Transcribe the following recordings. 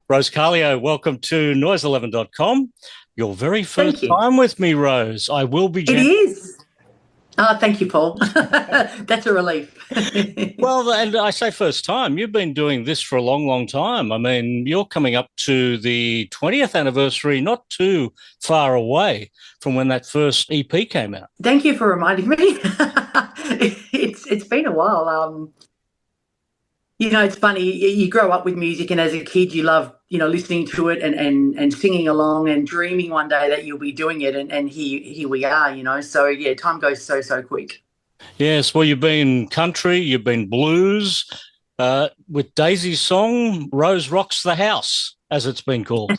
Rose Carleo, welcome to noise11.com. Your very first time with me, Rose. I will be It is. Oh, thank you, Paul. That's a relief. Well, and I say first time. You've been doing this for a long, long time. I mean, you're coming up to the 20th anniversary, not too far away from when that first EP came out. Thank you for reminding me. It's been a while. It's funny. You grow up with music, and as a kid, you love, listening to it and singing along and dreaming one day that you'll be doing it. And here we are. So yeah, time goes so quick. Yes, well, you've been country, you've been blues. With Daisy's song, Rose Rocks the House, as it's been called.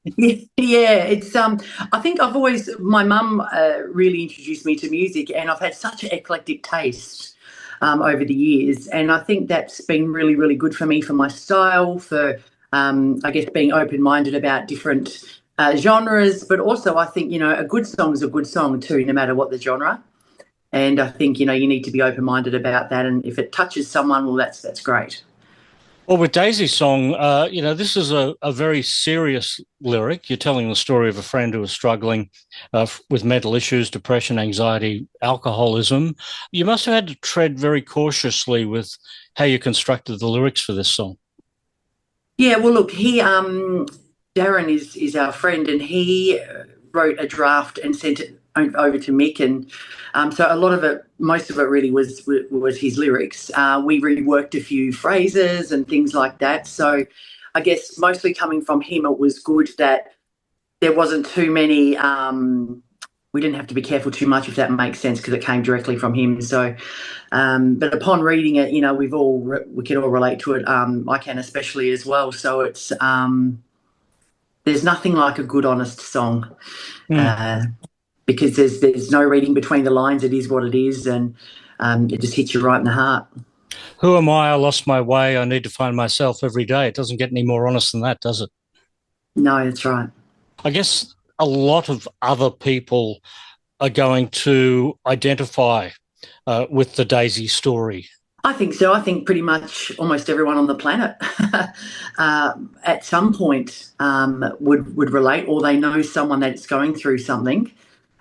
Yeah, it's I think my mum really introduced me to music, and I've had such an eclectic taste over the years, and I think that's been really, really good for me, for my style, for I guess being open-minded about different genres, but also I think, a good song is a good song too, no matter what the genre. And I think, you need to be open-minded about that, and if it touches someone, well, that's great. Well, with Daisy's song, this is a very serious lyric. You're telling the story of a friend who was struggling with mental issues, depression, anxiety, alcoholism. You must have had to tread very cautiously with how you constructed the lyrics for this song. Yeah, well, look, Darren is our friend, and he wrote a draft and sent it over to Mick, and so most of it really was his lyrics. We reworked a few phrases and things like that. So I guess mostly coming from him, it was good that there wasn't too many. We didn't have to be careful too much, if that makes sense, because it came directly from him. So, but upon reading it, we can all relate to it. I can especially as well. So it's there's nothing like a good, honest song. Because there's no reading between the lines. It is what it is, and it just hits you right in the heart. Who am I? I lost my way. I need to find myself every day. It doesn't get any more honest than that, does it? No, that's right. I guess a lot of other people are going to identify with the Daisy story. I think so. I think pretty much almost everyone on the planet at some point would relate, or they know someone that's going through something.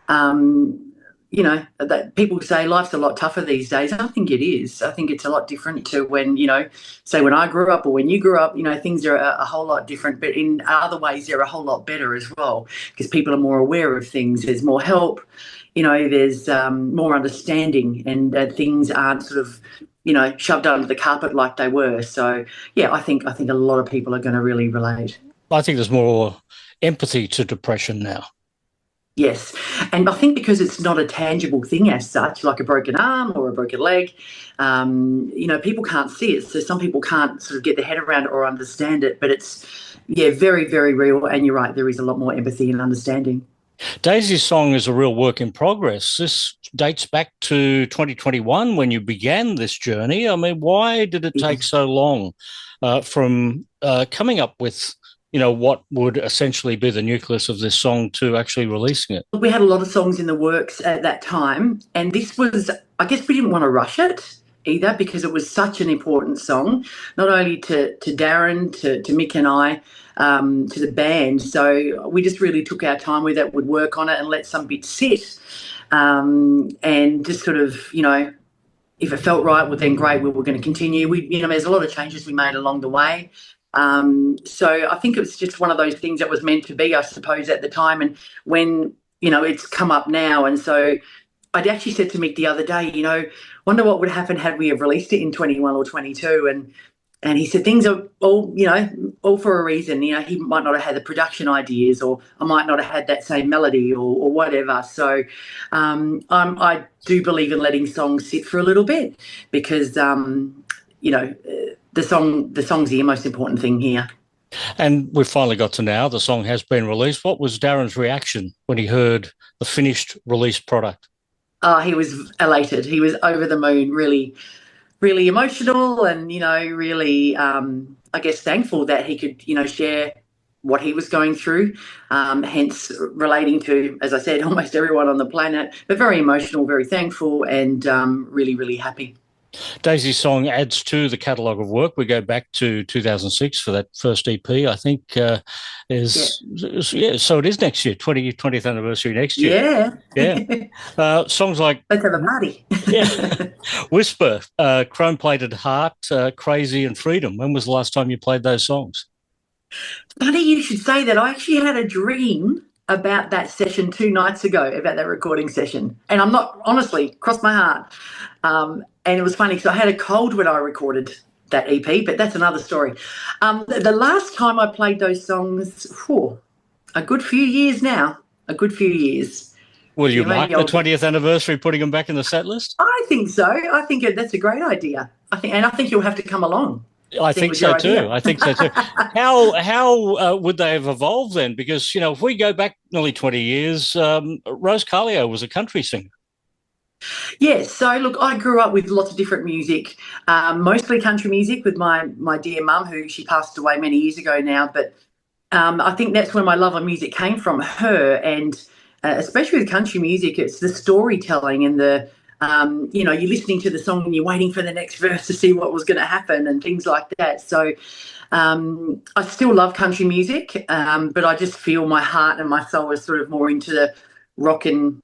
That people say life's a lot tougher these days. I think it is. I think it's a lot different to when, say when I grew up or when you grew up, things are a whole lot different, but in other ways they're a whole lot better as well, because people are more aware of things. There's more help, there's more understanding, and things aren't sort of, shoved under the carpet like they were. So, yeah, I think a lot of people are going to really relate. I think there's more empathy to depression now. Yes, and I think because it's not a tangible thing as such, like a broken arm or a broken leg, people can't see it. So some people can't sort of get their head around it or understand it, but it's, very, very real. And you're right, there is a lot more empathy and understanding. Daisy's song is a real work in progress. This dates back to 2021 when you began this journey. I mean, why did it take so long from coming up with what would essentially be the nucleus of this song to actually releasing it? We had a lot of songs in the works at that time, and this was, I guess we didn't want to rush it either, because it was such an important song, not only to Darren, to Mick and I, to the band. So we just really took our time with it, would work on it and let some bits sit, and just sort of, if it felt right, well then great, we were going to continue. There's a lot of changes we made along the way. So I think it was just one of those things that was meant to be, I suppose, at the time. And when, it's come up now. And so I'd actually said to Mick the other day, wonder what would happen had we have released it in 21 or 22. And he said things are all, all for a reason. He might not have had the production ideas, or I might not have had that same melody or whatever. So I do believe in letting songs sit for a little bit, because, the song's the most important thing here. And we've finally got to now. The song has been released. What was Darren's reaction when he heard the finished released product? He was elated. He was over the moon, really, really emotional, and, really, I guess, thankful that he could, share what he was going through, hence relating to, as I said, almost everyone on the planet, but very emotional, very thankful, and really, really happy. Daisy's song adds to the catalogue of work. We go back to 2006 for that first EP, I think, so it is next year, 20th anniversary next year. Yeah. Yeah. Songs like... Let's have a party. Yeah. Whisper, Chrome-Plated Heart, Crazy and Freedom. When was the last time you played those songs? Funny you should say that. I actually had a dream about that session 2 nights ago, about that recording session. And I'm not, honestly, crossed my heart. And it was funny because I had a cold when I recorded that EP, but that's another story. The last time I played those songs, a good few years now, a good few years. Will you mark the 20th anniversary putting them back in the set list? I think so. I think that's a great idea. I think you'll have to come along. I think so too. I think so too. How would they have evolved then? Because, if we go back nearly 20 years, Rose Carleo was a country singer. Yes. So, look, I grew up with lots of different music, mostly country music with my dear mum, who she passed away many years ago now. But I think that's where my love of music came from, her. And especially with country music, it's the storytelling and the, you're listening to the song and you're waiting for the next verse to see what was going to happen and things like that. So I still love country music, but I just feel my heart and my soul is sort of more into the rock and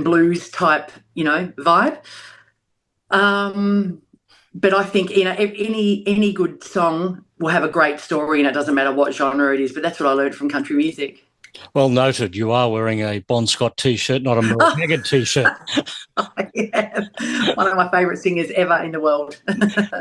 blues type, vibe. But I think, any good song will have a great story, and it doesn't matter what genre it is. But that's what I learned from country music. Well noted. You are wearing a Bon Scott T-shirt, not a Merle Haggard T-shirt. Yeah, one of my favourite singers ever in the world.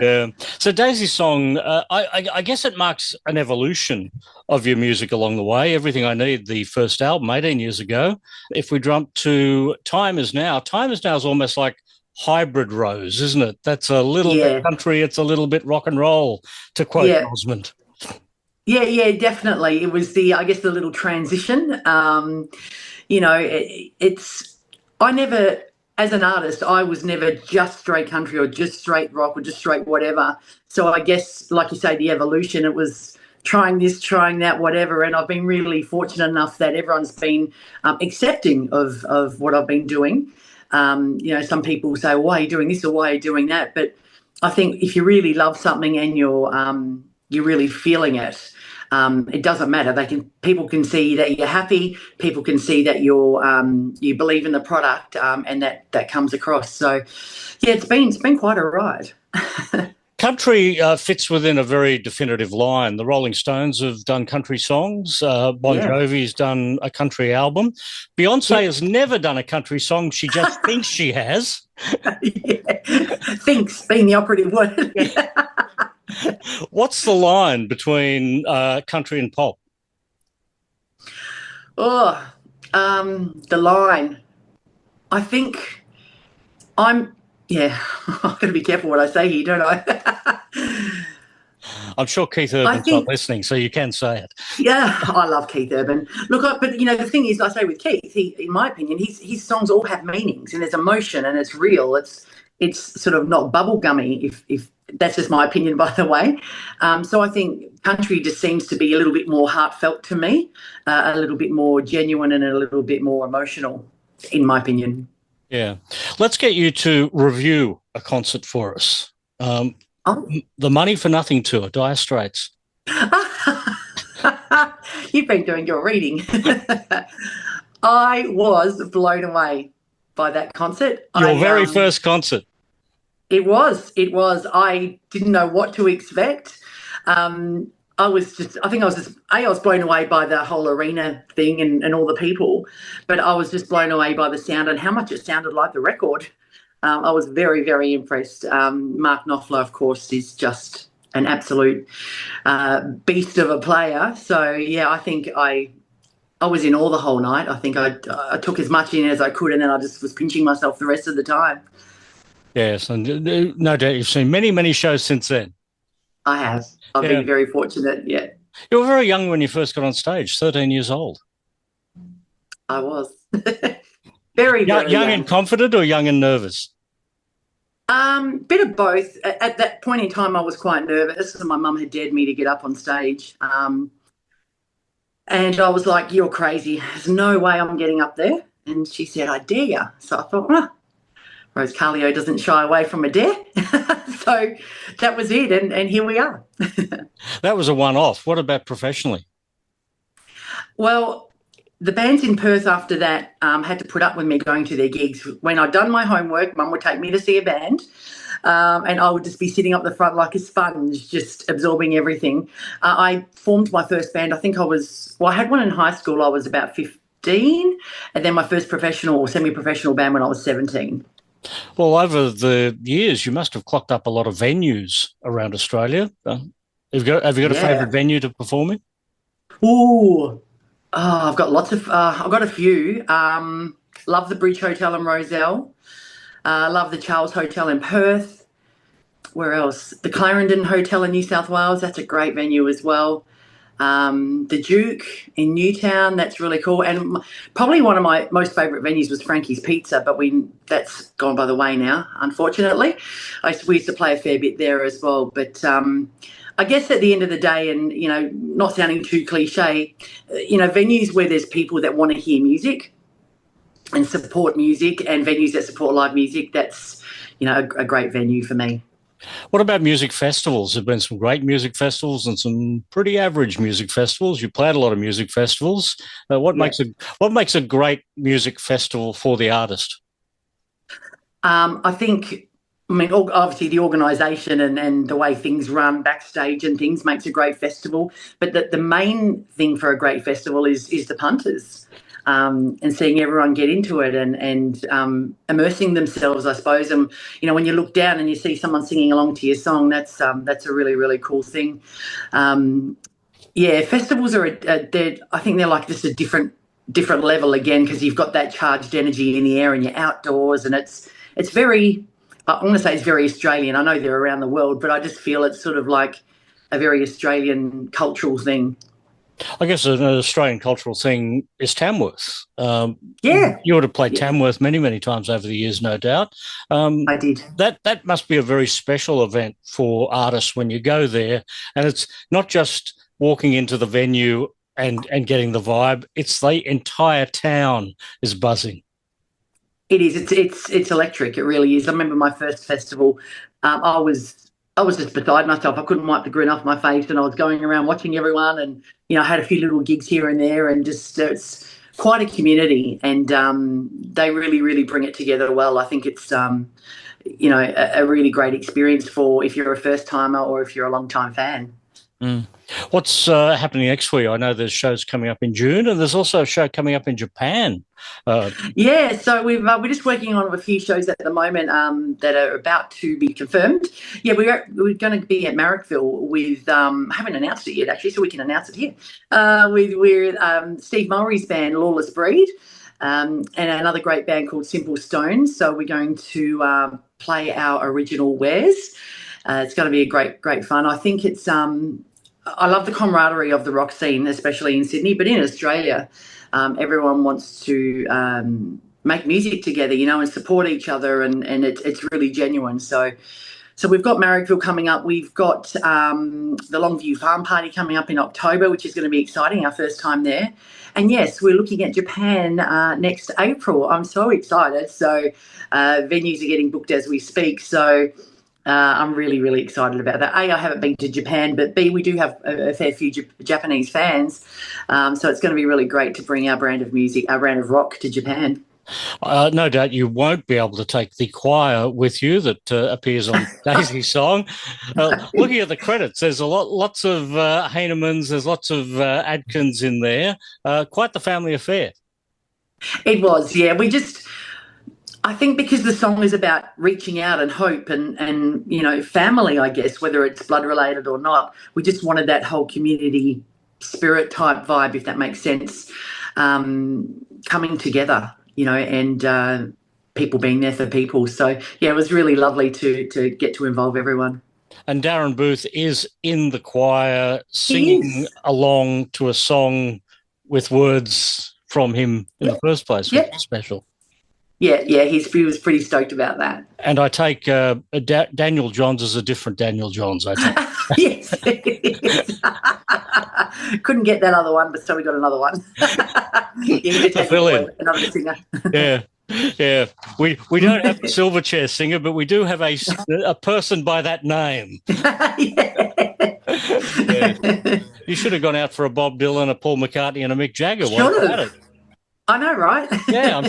Yeah. So Daisy's song, I guess it marks an evolution of your music along the way. Everything I Need, the first album, 18 years ago. If we jump to Time Is Now is almost like hybrid Rose, isn't it? That's a little bit country, it's a little bit rock and roll, to quote Osmond. Yeah, definitely. It was the little transition. I never, as an artist, I was never just straight country or just straight rock or just straight whatever. So I guess, like you say, the evolution, it was trying this, trying that, whatever. And I've been really fortunate enough that everyone's been accepting of what I've been doing. Some people say, why are you doing this or why are you doing that? But I think if you really love something and you're really feeling it, it doesn't matter. People can see that you're happy. People can see that you believe in the product, and that comes across. So, yeah, it's been quite a ride. Country fits within a very definitive line. The Rolling Stones have done country songs. Bon Jovi's done a country album. Beyonce has never done a country song. She just thinks she has. Thinks being the operative word. What's the line between country and pop? The line. I think I've got to be careful what I say here, don't I? I'm sure Keith Urban's not listening, so you can say it. Yeah, I love Keith Urban. Look, but the thing is, I say with Keith, in my opinion, his songs all have meanings and there's emotion and it's real. It's sort of not bubblegummy, if that's just my opinion, by the way. So I think country just seems to be a little bit more heartfelt to me, a little bit more genuine and a little bit more emotional, in my opinion. Yeah. Let's get you to review a concert for us. The Money for Nothing tour, Dire Straits. You've been doing your reading. I was blown away by that concert. Your very first concert. It was. I didn't know what to expect. I was blown away by the whole arena thing and all the people, but I was just blown away by the sound and how much it sounded like the record. I was very, very impressed. Mark Knopfler, of course, is just an absolute beast of a player. So, yeah, I think I was in awe the whole night. I think I took as much in as I could, and then I just was pinching myself the rest of the time. Yes, and no doubt you've seen many, many shows since then. I have. I've been very fortunate, yeah. You were very young when you first got on stage, 13 years old. I was. Very young and confident or young and nervous? Bit of both. At that point in time, I was quite nervous, and my mum had dared me to get up on stage. And I was like, "You're crazy. There's no way I'm getting up there." And she said, "I dare you." So I thought, Rose Carleo doesn't shy away from a dare. So that was it. And here we are. That was a one-off. What about professionally? Well, the bands in Perth after that had to put up with me going to their gigs. When I'd done my homework, Mum would take me to see a band, and I would just be sitting up the front like a sponge, just absorbing everything. I formed my first band. I think I had one in high school. I was about 15, and then my first professional or semi-professional band when I was 17. Well, over the years, you must have clocked up a lot of venues around Australia. Have you got a favourite Yeah. venue to perform in? Ooh. I've got I've got a few. Love the Bridge Hotel in Rozelle. Love the Charles Hotel in Perth. Where else? The Clarendon Hotel in New South Wales. That's a great venue as well. The Duke in Newtown. That's really cool. And probably one of my most favourite venues was Frankie's Pizza, but that's gone by the way now, unfortunately. We used to play a fair bit there as well. But I guess at the end of the day, and not sounding too cliche, venues where there's people that want to hear music and support music, and venues that support live music, that's a great venue for me. What about music festivals? There have been some great music festivals and some pretty average music festivals. You played a lot of music festivals. What Yeah. makes a great music festival for the artist? I think, obviously the organisation and the way things run backstage and things makes a great festival. But the main thing for a great festival is the punters, and seeing everyone get into it and immersing themselves, I suppose. And when you look down and you see someone singing along to your song, that's a really, really cool thing. Yeah, festivals I think they're like just a different level again, because you've got that charged energy in the air and you're outdoors, and it's very, I want to say it's very Australian. I know they're around the world, but I just feel it's sort of like a very Australian cultural thing. I guess an Australian cultural thing is Tamworth. Yeah, You would have played yeah, Tamworth many, many times over the years, no doubt. I did. That must be a very special event for artists when you go there, and it's not just walking into the venue and getting the vibe. It's the entire town is buzzing. It is. It's electric. It really is. I remember my first festival. I was just beside myself. I couldn't wipe the grin off my face, and I was going around watching everyone, and I had a few little gigs here and there, and just it's quite a community, and they really, really bring it together well. I think it's a really great experience for if you're a first timer or if you're a long time fan. Mm. What's happening next for you? I know there's shows coming up in June, and there's also a show coming up in Japan. Uh, Yeah, so we're just working on a few shows at the moment that are about to be confirmed. Yeah, we're going to be at Marrickville with haven't announced it yet actually, so we can announce it here. With Steve Mulry's band Lawless Breed, and another great band called Simple Stones. So we're going to play our original wares. It's going to be a great fun. I think it's I love the camaraderie of the rock scene, especially in Sydney, but in Australia. Everyone wants to make music together, and support each other, and it's really genuine. So we've got Marrickville coming up. We've got the Longview Farm Party coming up in October, which is going to be exciting, our first time there. And yes, we're looking at Japan next April. I'm so excited. So venues are getting booked as we speak. So I'm really, really excited about that. A, I haven't been to Japan, but B, we do have a fair few Japanese fans. So it's going to be really great to bring our brand of music, our brand of rock to Japan. no doubt you won't be able to take the choir with you that appears on Daisy's song. Looking at the credits, there's lots of Heinemans, there's lots of Adkins in there. Quite the family affair. It was, yeah. I think because the song is about reaching out and hope and family, I guess, whether it's blood related or not, we just wanted that whole community spirit type vibe, if that makes sense, coming together, and people being there for people. So yeah, it was really lovely to get to involve everyone. And Darren Booth is in the choir He singing is. along to a song with words from him in the first place, which Yep. is special. Yeah, he was pretty stoked about that. And I take Daniel Johns as a different Daniel Johns, I think. Yes. Couldn't get that other one, but so we got another one. Yeah, he just To had a fill boy, in. another singer. Yeah. Yeah. We don't have a Silverchair singer, but we do have a person by that name. Yeah. You should have gone out for a Bob Dylan, a Paul McCartney, and a Mick Jagger while Should you're at have. it. I know, right? Yeah, I'm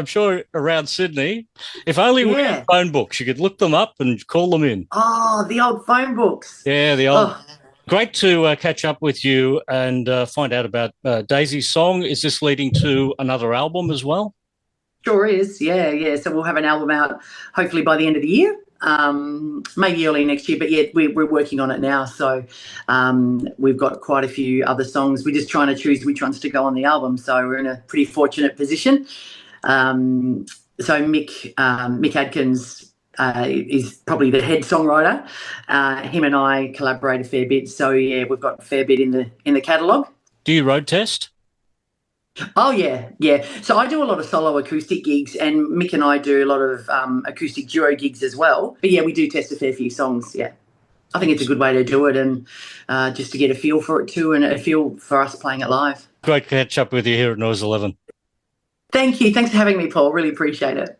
sure around Sydney. If only we had Yeah. phone books, you could look them up and call them in. Oh, the old phone books. Yeah, the old. Oh, Great to catch up with you and find out about Daisy's song. Is this leading to another album as well? sure is. Yeah, yeah. So we'll have an album out hopefully by the end of the year. Maybe early next year, but yeah, we're working on it now. So we've got quite a few other songs. We're just trying to choose which ones to go on the album. So we're in a pretty fortunate position. So Mick Adkins is probably the head songwriter. Him and I collaborate a fair bit. So yeah, we've got a fair bit in the catalogue. Do you road test? Oh yeah, yeah. So I do a lot of solo acoustic gigs, and Mick and I do a lot of acoustic duo gigs as well. But yeah, we do test a fair few songs. Yeah, I think it's a good way to do it, and just to get a feel for it too, and a feel for us playing it live. Great to catch up with you here at Noise 11. Thank you. Thanks for having me, Paul. Really appreciate it.